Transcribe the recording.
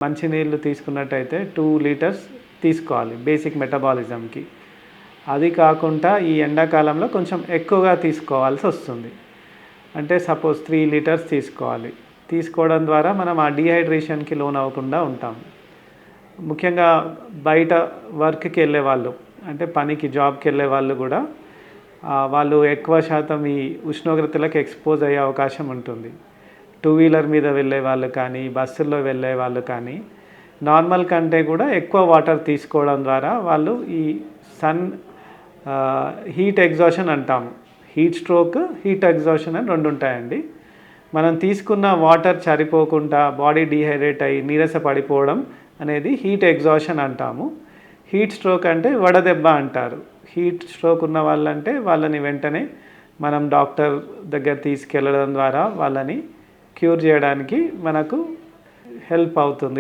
మంచినీళ్ళు తీసుకున్నట్టయితే 2 లీటర్స్ తీసుకోవాలి బేసిక్ మెటబాలిజంకి. అది కాకుండా ఈ ఎండాకాలంలో కొంచెం ఎక్కువగా తీసుకోవాల్సి వస్తుంది. అంటే సపోజ్ 3 లీటర్స్ తీసుకోవాలి. తీసుకోవడం ద్వారా మనం ఆ డీహైడ్రేషన్కి లోనవ్వకుండా ఉంటాం. ముఖ్యంగా బయట వర్క్కి వెళ్ళే వాళ్ళు, అంటే పనికి జాబ్కి వెళ్ళే వాళ్ళు కూడా వాళ్ళు ఎక్కువ శాతం ఈ ఉష్ణోగ్రతలకు ఎక్స్పోజ్ అయ్యే అవకాశం ఉంటుంది. 2 వీలర్ మీద వెళ్ళే వాళ్ళు కానీ, బస్సుల్లో వెళ్ళే వాళ్ళు కానీ నార్మల్ కంటే కూడా ఎక్కువ వాటర్ తీసుకోవడం ద్వారా వాళ్ళు ఈ సన్ హీట్ ఎగ్జాషన్ అంటాము. హీట్ స్ట్రోక్, హీట్ ఎగ్జాషన్ అని 2 ఉంటాయండి. మనం తీసుకున్న వాటర్ సరిపోకుండా బాడీ డీహైడ్రేట్ అయ్యి నీరస పడిపోవడం అనేది హీట్ ఎగ్జాషన్ అంటాము. హీట్ స్ట్రోక్ అంటే వడదెబ్బ అంటారు. హీట్ స్ట్రోక్ ఉన్న వాళ్ళంటే వాళ్ళని వెంటనే మనం డాక్టర్ దగ్గర తీసుకెళ్ళడం ద్వారా వాళ్ళని క్యూర్ చేయడానికి మనకు హెల్ప్ అవుతుంది.